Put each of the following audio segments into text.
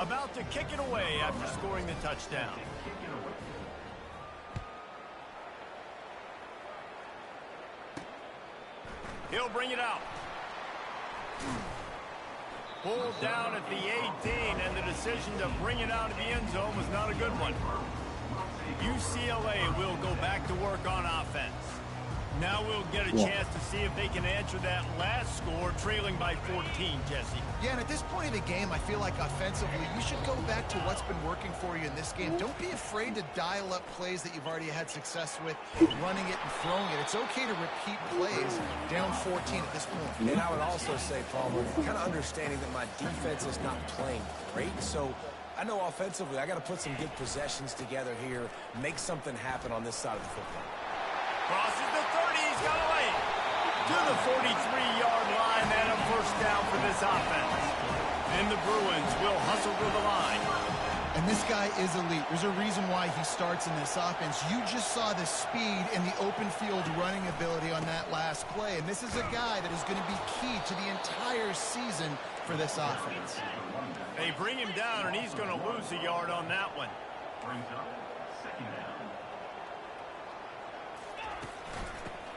About to kick it away after scoring the touchdown. He'll bring it out. Pulled down at the 18, and the decision to bring it out of the end zone was not a good one. UCLA will go back to work on offense. Now we'll get a chance to see if they can answer that last score, trailing by 14, Jesse. Yeah, and at this point of the game, I feel like offensively, you should go back to what's been working for you in this game. Don't be afraid to dial up plays that you've already had success with, running it and throwing it. It's okay to repeat plays down 14 at this point. And I would also say, Palmer, kind of understanding that my defense is not playing great, so I know offensively I got to put some good possessions together here, make something happen on this side of the football. Crosses the 30, he's got away to the 43-yard line, and a first down for this offense. And the Bruins will hustle to the line. And this guy is elite. There's a reason why he starts in this offense. You just saw the speed and the open field running ability on that last play. And this is a guy that is going to be key to the entire season for this offense. They bring him down, and he's going to lose a yard on that one.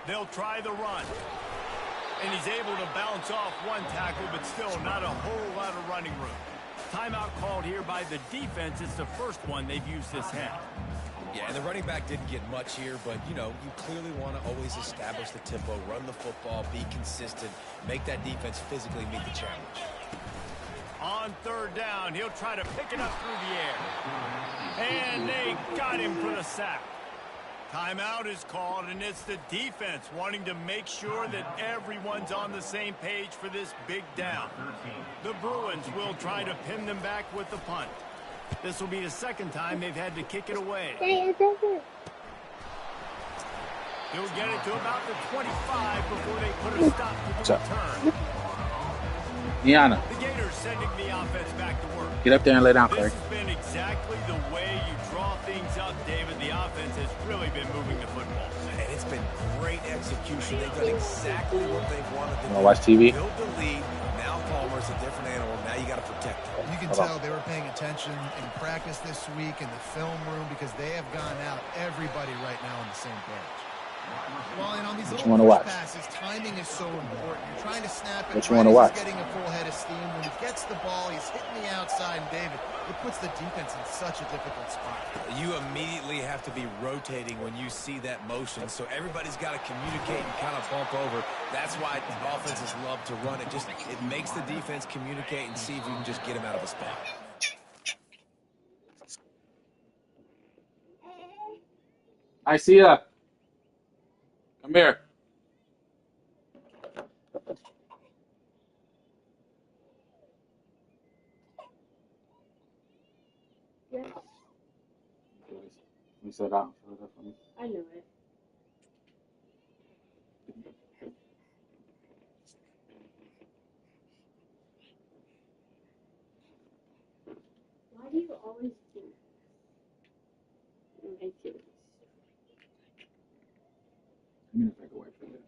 They'll try the run. And he's able to bounce off one tackle, but still not a whole lot of running room. Timeout called here by the defense. It's the first one they've used this half. Yeah, and the running back didn't get much here, but, you know, you clearly want to always establish the tempo, run the football, be consistent, make that defense physically meet the challenge. On third down, he'll try to pick it up through the air. And they got him for the sack. Timeout is called, and it's the defense wanting to make sure that everyone's on the same page for this big down. The Bruins will try to pin them back with the punt. This will be the second time they've had to kick it away. He'll get it to about the 25 before they put a stop to the return. Niana. The Gators sending the offense back to work. Get up there and lay down, Craig. This has been exactly the way you draw things up, David. The offense has really been moving the football. And it's been great execution. They've done exactly what they've wanted to do. Watch TV. Build the lead. Now Palmer's a different animal. Now you got to protect him. You can tell they were paying attention in practice this week in the film room because they have gone out, everybody right now on the same page. Well, and on these little passes, timing is so important. You're trying to snap it. What you want to watch? He's getting a full head of steam. When he gets the ball, he's hitting the outside, and David, it puts the defense in such a difficult spot. You immediately have to be rotating when you see that motion, so everybody's got to communicate and kind of bump over. That's why offenses love to run it. It makes the defense communicate and see if you can just get him out of a spot. I see ya. Come here. Yes. You sit down. I know it. Why do you always do that? I do. I'm going to take away from you.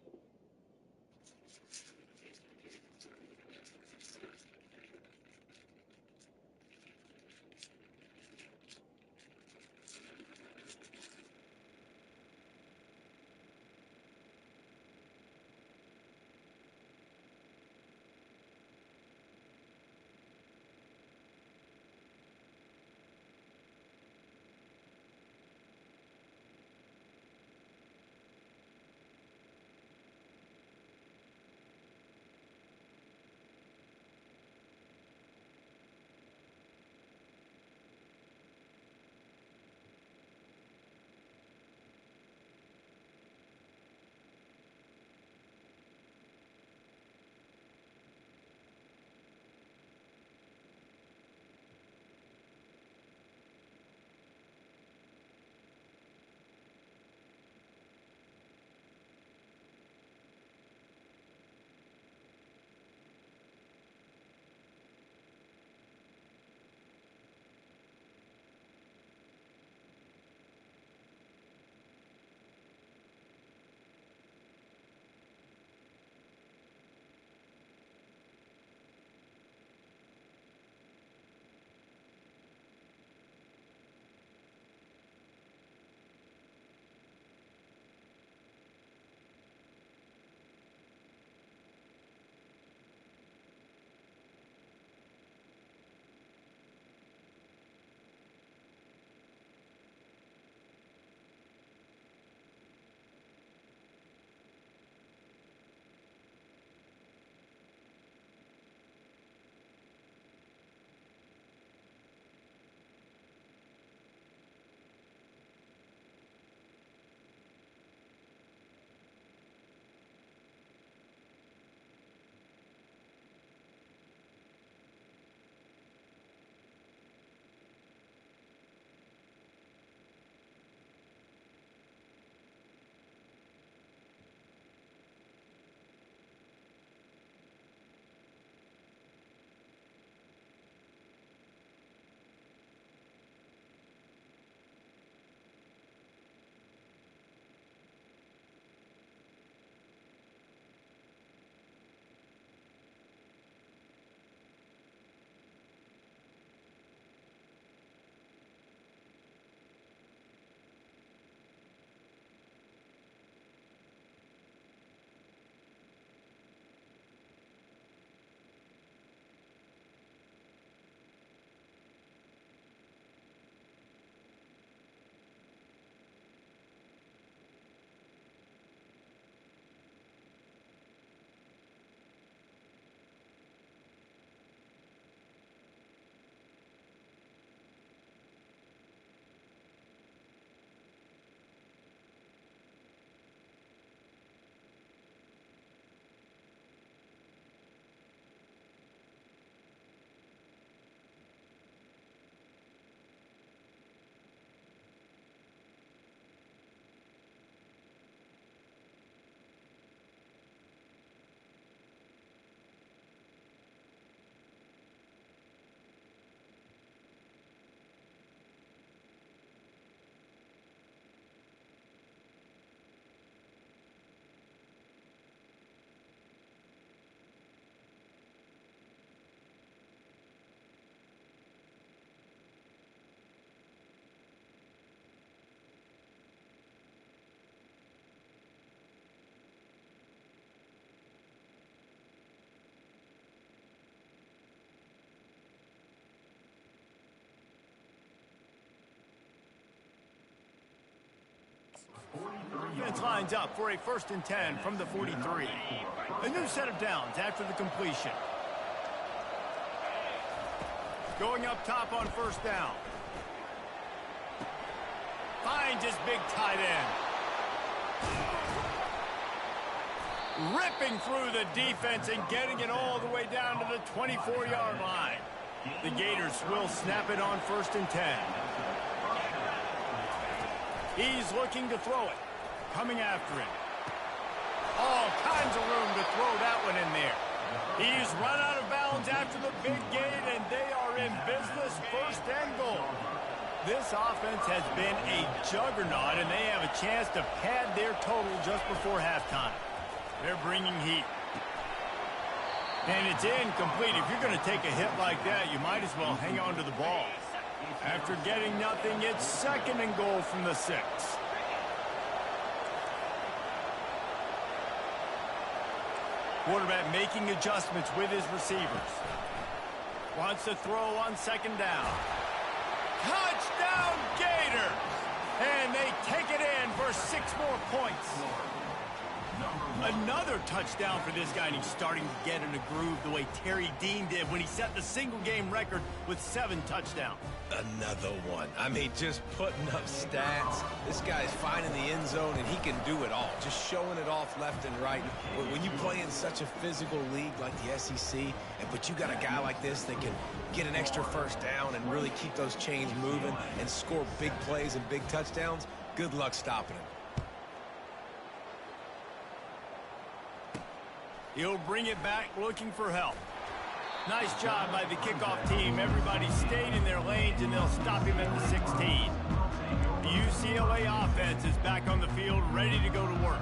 defense lines up for a 1st and 10 from the 43. A new set of downs after the completion. Going up top on 1st down. Finds his big tight end. Ripping through the defense and getting it all the way down to the 24-yard line. The Gators will snap it on 1st and 10. He's looking to throw it. Coming after him. All kinds of room to throw that one in there. He's run out of bounds after the big gain, and they are in business, 1st and goal. This offense has been a juggernaut, and they have a chance to pad their total just before halftime. They're bringing heat. And it's incomplete. If you're going to take a hit like that, you might as well hang on to the ball. After getting nothing, it's 2nd and goal from the 6. Quarterback making adjustments with his receivers. Wants to throw on 2nd down. Touchdown, Gator! And they take it in for 6 more points. Another touchdown for this guy, and he's starting to get in a groove the way Terry Dean did when he set the single-game record with 7 touchdowns. Another one. I mean, just putting up stats. This guy's finding the end zone, and he can do it all. Just showing it off left and right. When you play in such a physical league like the SEC, but you got a guy like this that can get an extra 1st down and really keep those chains moving and score big plays and big touchdowns, good luck stopping him. He'll bring it back looking for help. Nice job by the kickoff team. Everybody stayed in their lanes, and they'll stop him at the 16. The UCLA offense is back on the field, ready to go to work.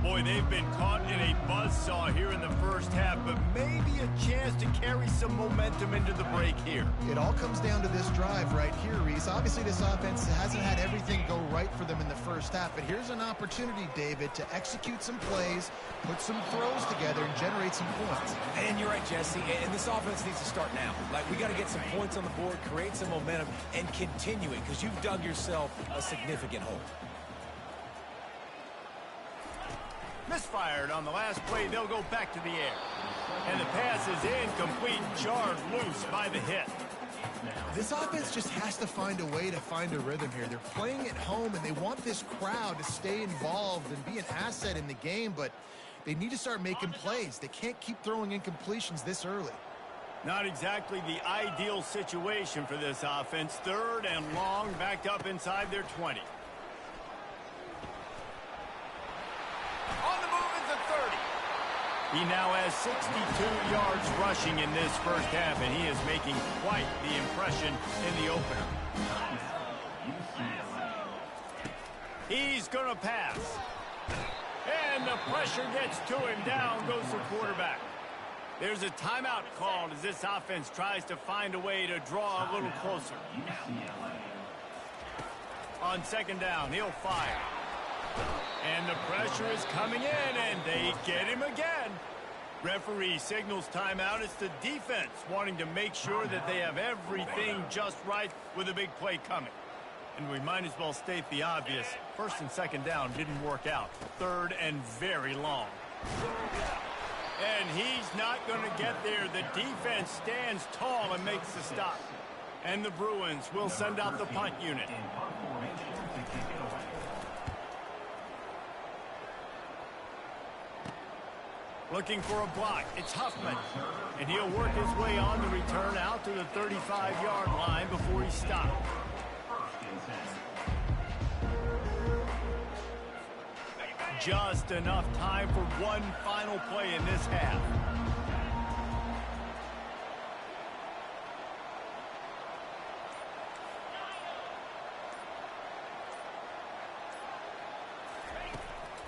Boy, they've been caught in a buzzsaw here in the 1st half, but maybe a chance to carry some momentum into the break here. It all comes down to this drive right here, Reese. Obviously, this offense hasn't had everything go right for them in the 1st half, but here's an opportunity, David, to execute some plays, put some throws together, and generate some points. And you're right, Jesse, and this offense needs to start now. Like, we got to get some points on the board, create some momentum, and continue it, because you've dug yourself a significant hole. Misfired on the last play. They'll go back to the air. And the pass is incomplete, jarred loose by the hit. This offense just has to find a way to find a rhythm here. They're playing at home, and they want this crowd to stay involved and be an asset in the game, but they need to start making plays. They can't keep throwing incompletions this early. Not exactly the ideal situation for this offense. 3rd and long, backed up inside their 20. On the move is the 30. He now has 62 yards rushing in this 1st half, and he is making quite the impression in the opener. He's going to pass. And the pressure gets to him. Down goes the quarterback. There's a timeout called as this offense tries to find a way to draw a little closer. On 2nd down, he'll fire. And the pressure is coming in, and they get him again. Referee signals timeout. It's the defense wanting to make sure that they have everything just right with a big play coming. And we might as well state the obvious. 1st and 2nd down didn't work out. 3rd and very long. And he's not going to get there. The defense stands tall and makes the stop. And the Bruins will send out the punt unit. Looking for a block. It's Huffman. And he'll work his way on the return out to the 35-yard line before he stopped. Just enough time for one final play in this half.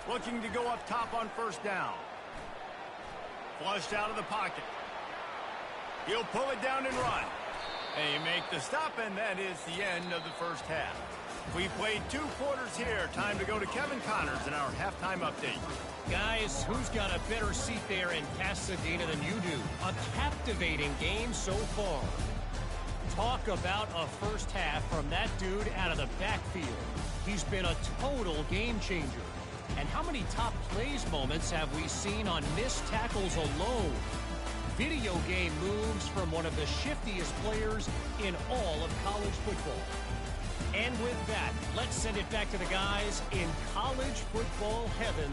Looking to go up top on 1st down. Flushed out of the pocket. He'll pull it down and run. They make the stop, and that is the end of the 1st half. We played 2 quarters here. Time to go to Kevin Connors in our halftime update. Guys, who's got a better seat there in Pasadena than you do? A captivating game so far. Talk about a 1st half from that dude out of the backfield. He's been a total game changer. And how many top plays moments have we seen on missed tackles alone? Video game moves from one of the shiftiest players in all of college football. And with that, let's send it back to the guys in college football heaven,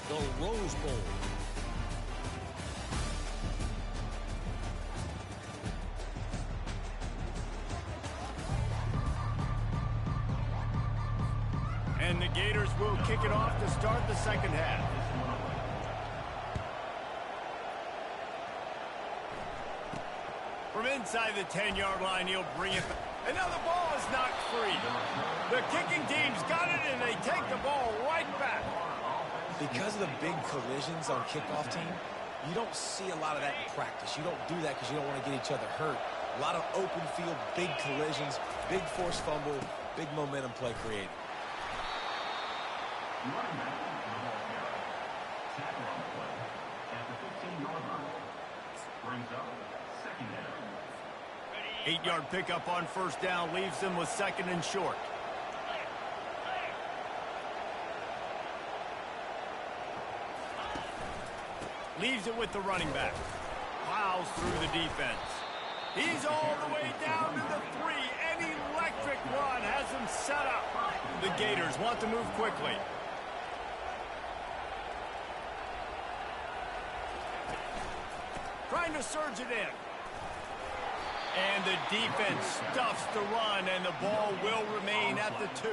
the Rose Bowl. And the Gators will kick it off to start the second half. From inside the 10-yard line, he'll bring it back. And now the ball is knocked free. The kicking team's got it, and they take the ball right back. Because of the big collisions on kickoff team, you don't see a lot of that in practice. You don't do that because you don't want to get each other hurt. A lot of open field, big collisions, big forced fumble, big momentum play created. Tackle on the play at the 15-yard line. Brings up second down. 8-yard pickup on first down leaves them with second and short. Leaves it with the running back. Plows through the defense. He's all the way down to the 3. An electric run has him set up. The Gators want to move quickly. Trying to surge it in. And the defense stuffs the run, and the ball will remain at the 2.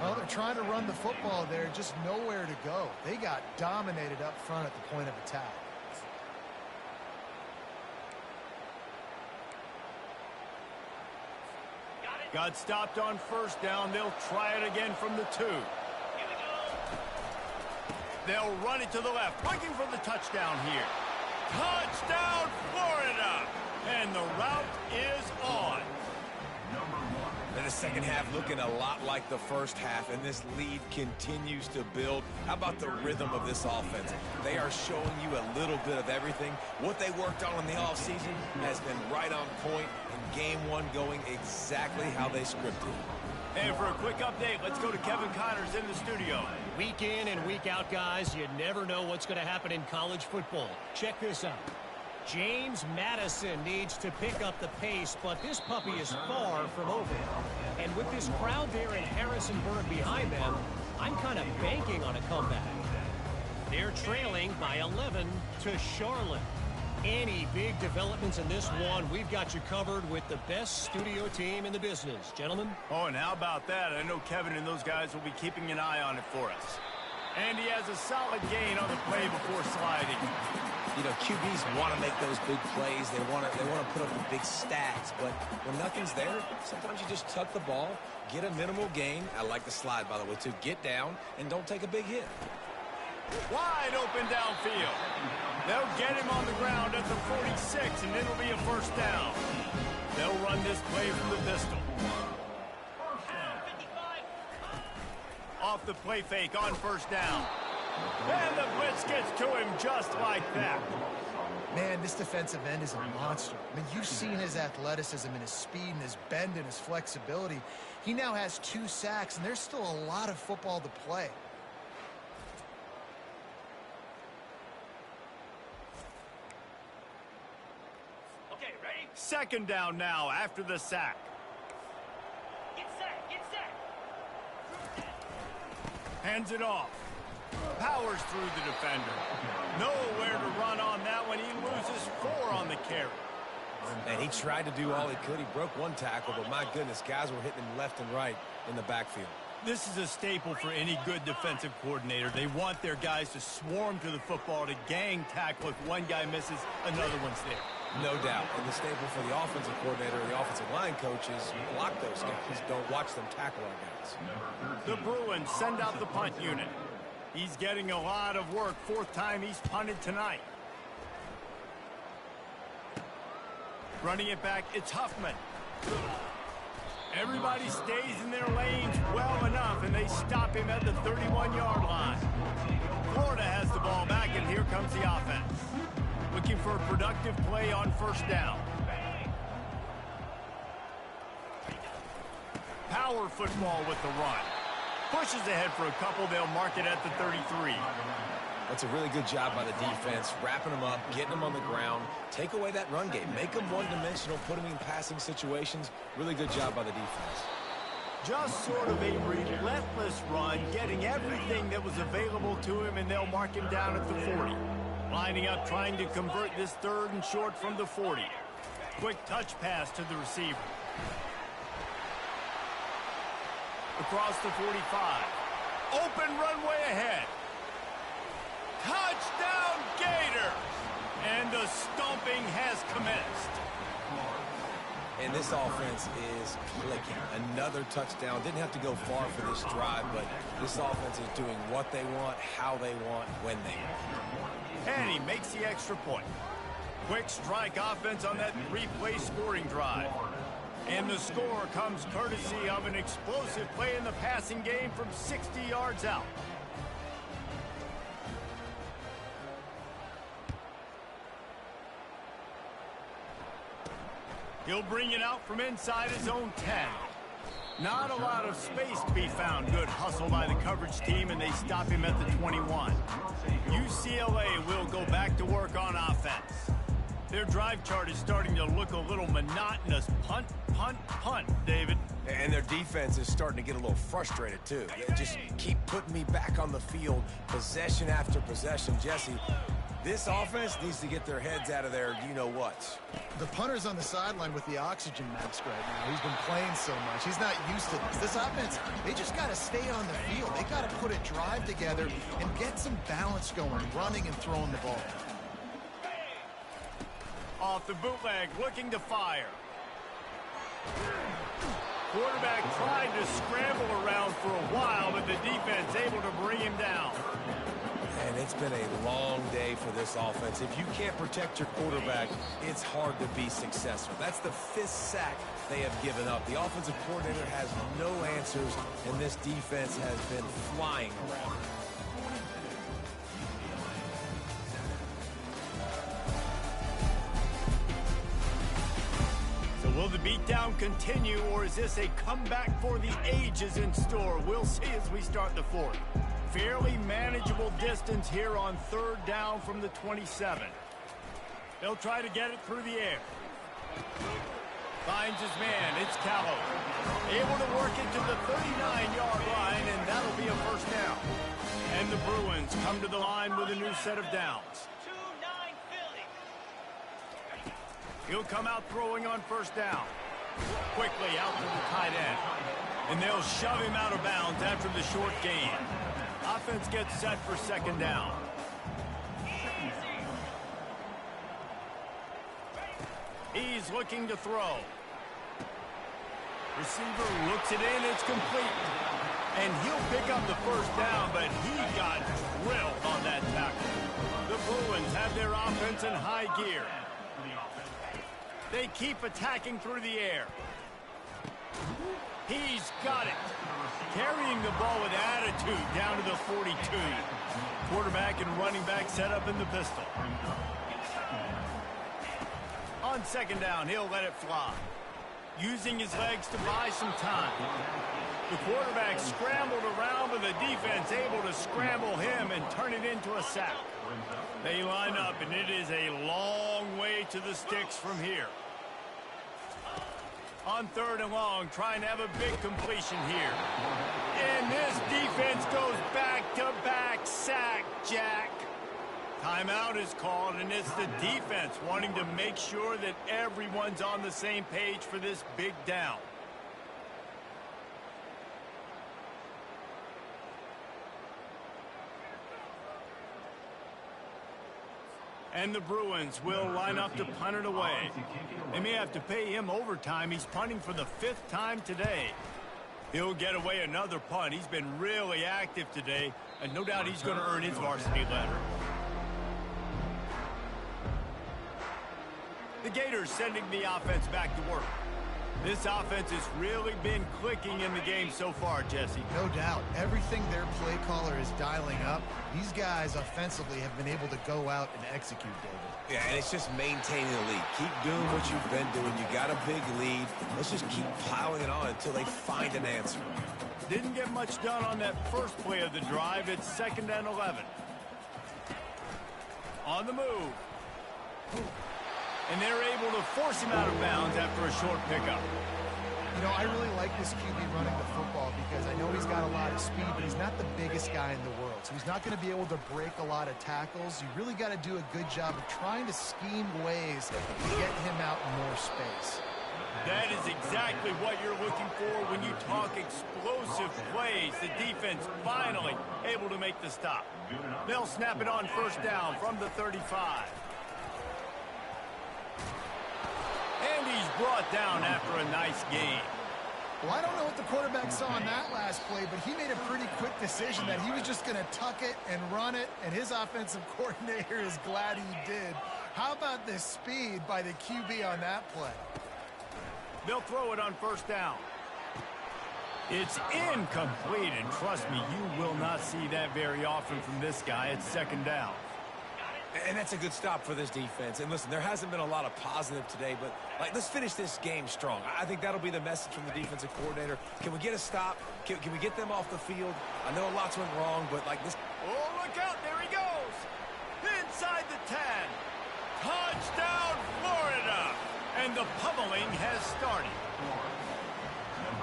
Well, they're trying to run the football there, just nowhere to go. They got dominated up front at the point of attack. Got stopped on first down. They'll try it again from the 2. They'll run it to the left, looking for the touchdown here. Touchdown, Florida! And the route is on. And the second half looking a lot like the first half, and this lead continues to build. How about the rhythm of this offense? They are showing you a little bit of everything. What they worked on in the offseason has been right on point, and game one going exactly how they scripted. And for a quick update, let's go to Kevin Connors in the studio. Week in and week out, guys, you never know what's going to happen in college football. Check this out. James Madison needs to pick up the pace, but this puppy is far from over. And with this crowd there in Harrisonburg behind them, I'm kind of banking on a comeback. They're trailing by 11 to Charlotte. Any big developments in this one, we've got you covered with the best studio team in the business. Gentlemen? Oh, and how about that? I know Kevin and those guys will be keeping an eye on it for us. And he has a solid gain on the play before sliding. You know, QBs want to make those big plays. They want to put up the big stats. But when nothing's there, sometimes you just tuck the ball, get a minimal gain. I like the slide, by the way, too. Get down and don't take a big hit. Wide open downfield. They'll get him on the ground at the 46, and it'll be a first down. They'll run this play from the pistol. Off the play fake on first down. And the blitz gets to him just like that. Man, this defensive end is a monster. I mean, you've seen his athleticism and his speed and his bend and his flexibility. He now has 2 sacks, and there's still a lot of football to play. Okay, ready? Second down now after the sack. Get set, get set. Hands it off. Powers through the defender. Nowhere to run on that one. He loses 4 on the carry. And he tried to do all he could. He broke 1 tackle, but my goodness, guys were hitting him left and right in the backfield. This is a staple for any good defensive coordinator. They want their guys to swarm to the football, to gang tackle. If one guy misses, another one's there. No doubt. And the staple for the offensive coordinator or the offensive line coach is block those guys. Don't watch them tackle our guys. The Bruins send out the punt unit. He's getting a lot of work. 4th time he's punted tonight. Running it back, it's Huffman. Everybody stays in their lanes well enough, and they stop him at the 31-yard line. Florida has the ball back, and here comes the offense. Looking for a productive play on first down. Power football with the run. Pushes ahead for a couple. They'll mark it at the 33. That's a really good job by the defense, wrapping them up, getting them on the ground. Take away that run game. Make them one-dimensional, put them in passing situations. Really good job by the defense. Just sort of a relentless run, getting everything that was available to him, and they'll mark him down at the 40. Lining up, trying to convert this 3rd and short from the 40. Quick touch pass to the receiver. Across the 45. Open runway ahead. Touchdown, Gators! And the stomping has commenced. And this offense is clicking. Another touchdown. Didn't have to go far for this drive, but this offense is doing what they want, how they want, when they want. And he makes the extra point. Quick strike offense on that 3-play scoring drive. And the score comes courtesy of an explosive play in the passing game from 60 yards out. He'll bring it out from inside his own 10. Not a lot of space to be found. Good hustle by the coverage team, and they stop him at the 21. UCLA will go back to work on offense. Their drive chart is starting to look a little monotonous. Punt, punt, punt, David. And their defense is starting to get a little frustrated, too. They just keep putting me back on the field, possession after possession. Jesse, this offense needs to get their heads out of their you-know-what. The punter's on the sideline with the oxygen mask right now. He's been playing so much. He's not used to this. This offense, they just got to stay on the field. They got to put a drive together and get some balance going, running and throwing the ball. Off the bootleg, looking to fire. Quarterback tried to scramble around for a while, but the defense able to bring him down. And it's been a long day for this offense. If you can't protect your quarterback, it's hard to be successful. That's the 5th sack they have given up. The offensive coordinator has no answers, and this defense has been flying around. So will the beatdown continue, or is this a comeback for the ages in store? We'll see as we start the 4th. Fairly manageable distance here on 3rd down from the 27. They'll try to get it through the air. Finds his man. It's Callow. Able to work it to the 39-yard line, and that'll be a 1st down. And the Bruins come to the line with a new set of downs. He'll come out throwing on 1st down. Quickly out to the tight end. And they'll shove him out of bounds after the short gain. Offense gets set for 2nd down. He's looking to throw. Receiver looks it in. It's complete. And he'll pick up the 1st down, but he got drilled on that tackle. The Bruins have their offense in high gear. They keep attacking through the air. He's got it. Carrying the ball with attitude down to the 42. Quarterback and running back set up in the pistol. On 2nd down, he'll let it fly. Using his legs to buy some time. The quarterback scrambled around, but the defense able to scramble him and turn it into a sack. They line up, and it is a long way to the sticks from here. On 3rd and long, trying to have a big completion here. And this defense goes back-to-back sack, Jack. Timeout is called, and it's the defense wanting to make sure that everyone's on the same page for this big down. And the Bruins will line up to punt it away. They may have to pay him overtime. He's punting for the 5th time today. He'll get away another punt. He's been really active today, and no doubt he's going to earn his varsity letter. The Gators sending the offense back to work. This offense has really been clicking in the game so far, Jesse. No doubt. Everything their play caller is dialing up, these guys offensively have been able to go out and execute, David. Yeah, and it's just maintaining the lead. Keep doing what you've been doing. You got a big lead. Let's just keep plowing it on until they find an answer. Didn't get much done on that first play of the drive. It's 2nd and 11. On the move. And they're able to force him out of bounds after a short pickup. You know, I really like this QB running the football because I know he's got a lot of speed, but he's not the biggest guy in the world. So he's not going to be able to break a lot of tackles. You really got to do a good job of trying to scheme ways to get him out in more space. That is exactly what you're looking for when you talk explosive plays. The defense finally able to make the stop. They'll snap it on 1st down from the 35. And he's brought down after a nice gain. Well, I don't know what the quarterback saw in that last play, but he made a pretty quick decision that he was just going to tuck it and run it, and his offensive coordinator is glad he did. How about the speed by the QB on that play? They'll throw it on 1st down. It's incomplete, and trust me, you will not see that very often from this guy. It's 2nd down. And that's a good stop for this defense. And listen, there hasn't been a lot of positive today, but let's finish this game strong. I think that'll be the message from the defensive coordinator. Can we get a stop? Can we get them off the field? I know a lot's went wrong, but this. Oh, look out. There he goes. Inside the 10. Touchdown, Florida. And the pummeling has started.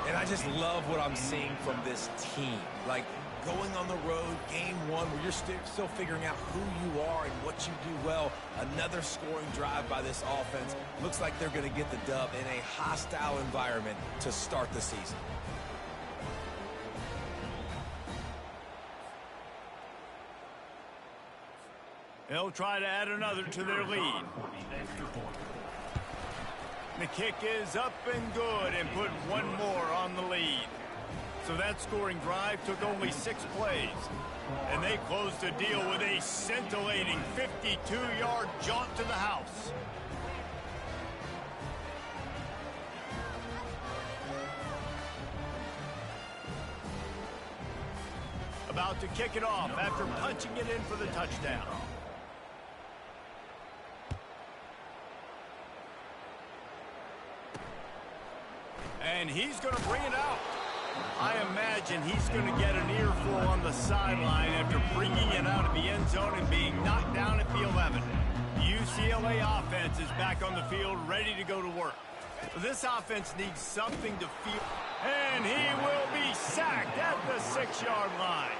And I just love what I'm seeing from this team. Like, going on the road, game one, where you're still figuring out who you are and what you do well. Another scoring drive by this offense. Looks like they're going to get the dub in a hostile environment to start the season. They'll try to add another to their lead. The kick is up and good and put one more on the lead. So that scoring drive took only 6 plays. And they closed the deal with a scintillating 52-yard jaunt to the house. About to kick it off after punching it in for the touchdown. And he's going to bring it out. I imagine he's going to get an earful on the sideline after bringing it out of the end zone and being knocked down at the 11. The UCLA offense is back on the field, ready to go to work. This offense needs something to feel. And he will be sacked at the 6-yard line.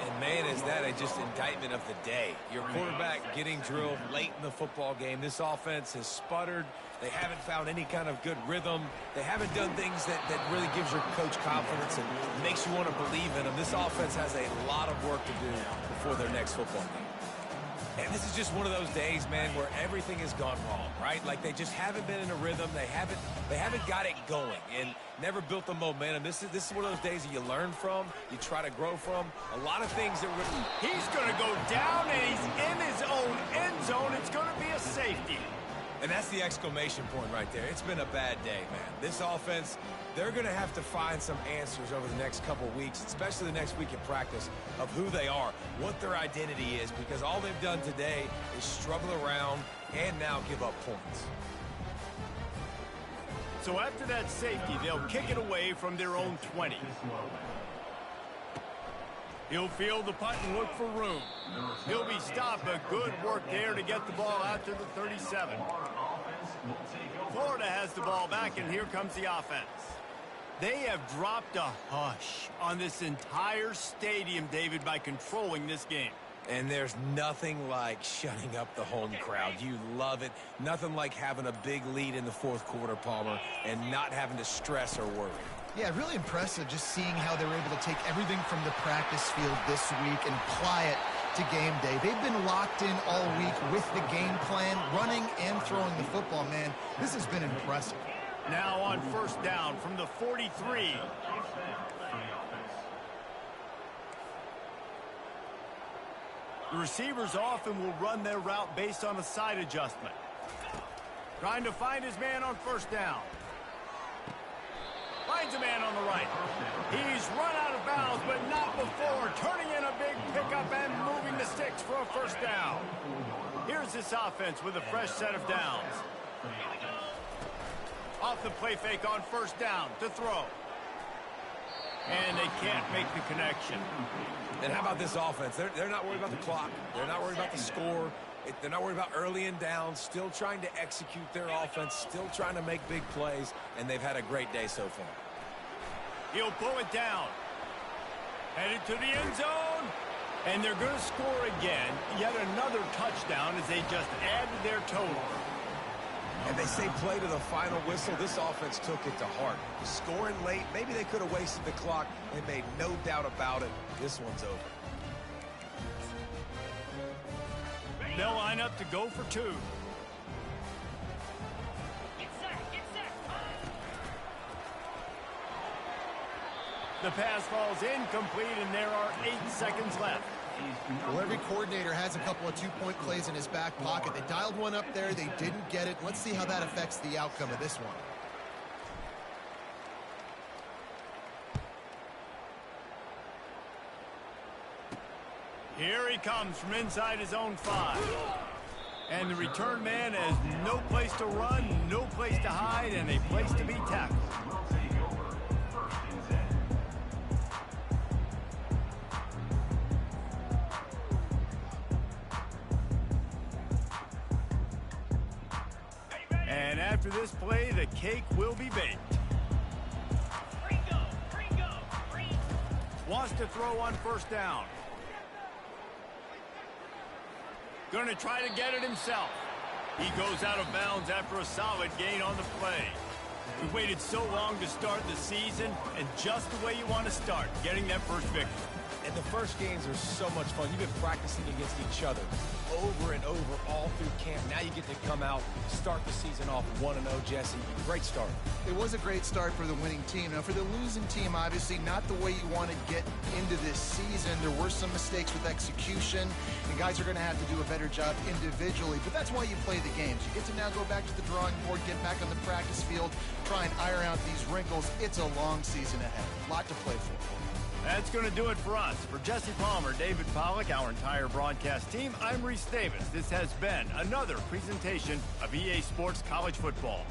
And man, is that just indictment of the day. Your quarterback getting drilled late in the football game. This offense has sputtered. They haven't found any kind of good rhythm. They haven't done things that really gives your coach confidence and makes you want to believe in them. This offense has a lot of work to do before their next football game. And this is just one of those days, man, where everything has gone wrong, right? Like they just haven't been in a rhythm. They haven't got it going and never built the momentum. This is one of those days that you learn from, you try to grow from. A lot of things that he's going to go down and he's in his own end zone. It's going to be a safety. And that's the exclamation point right there. It's been a bad day, man. This offense, they're going to have to find some answers over the next couple weeks, especially the next week in practice, of who they are, what their identity is, because all they've done today is struggle around and now give up points. So after that safety, they'll kick it away from their own 20. He'll field the punt and look for room. He'll be stopped, but good work there to get the ball out to the 37. Florida has the ball back, and here comes the offense. They have dropped a hush on this entire stadium, David, by controlling this game. And there's nothing like shutting up the home crowd. You love it. Nothing like having a big lead in the fourth quarter, Palmer, and not having to stress or worry. Yeah, really impressive just seeing how they were able to take everything from the practice field this week and apply it to game day. They've been locked in all week with the game plan, running and throwing the football, man. This has been impressive. Now on 1st down from the 43. The receivers often will run their route based on a side adjustment. Trying to find his man on 1st down. Finds a man on the right. He's run out of bounds, but not before. Turning in a big pickup and moving the sticks for a 1st down. Here's this offense with a fresh set of downs. Off the play fake on 1st down to throw. And they can't make the connection. And how about this offense? They're not worried about the clock. They're not worried about the score. They're not worried about early and down. Still trying to execute their offense. Still trying to make big plays. And they've had a great day so far. He'll pull it down. Headed to the end zone. And they're going to score again. Yet another touchdown as they just added their total. And they say play to the final whistle. This offense took it to heart. Scoring late, maybe they could have wasted the clock. They made no doubt about it. This one's over. They'll line up to go for 2. The pass falls incomplete, and there are 8 seconds left. Well, every coordinator has a couple of two-point plays in his back pocket. They dialed one up there. They didn't get it. Let's see how that affects the outcome of this one. Here he comes from inside his own 5. And the return man has no place to run, no place to hide, and a place to be tackled. And after this play, the cake will be baked. Wants to throw on first down. Going to try to get it himself. He goes out of bounds after a solid gain on the play. We waited so long to start the season, and just the way you want to start, getting that first victory. And the first games are so much fun. You've been practicing against each other over and over all through camp. Now you get to come out, start the season off 1-0, Jesse. Great start. It was a great start for the winning team. Now, for the losing team, obviously not the way you want to get into this season. There were some mistakes with execution, and guys are going to have to do a better job individually. But that's why you play the games. You get to now go back to the drawing board, get back on the practice field, try and iron out these wrinkles. It's a long season ahead. A lot to play for. That's going to do it for us. For Jesse Palmer, David Pollack, our entire broadcast team, I'm Reese Davis. This has been another presentation of EA Sports College Football.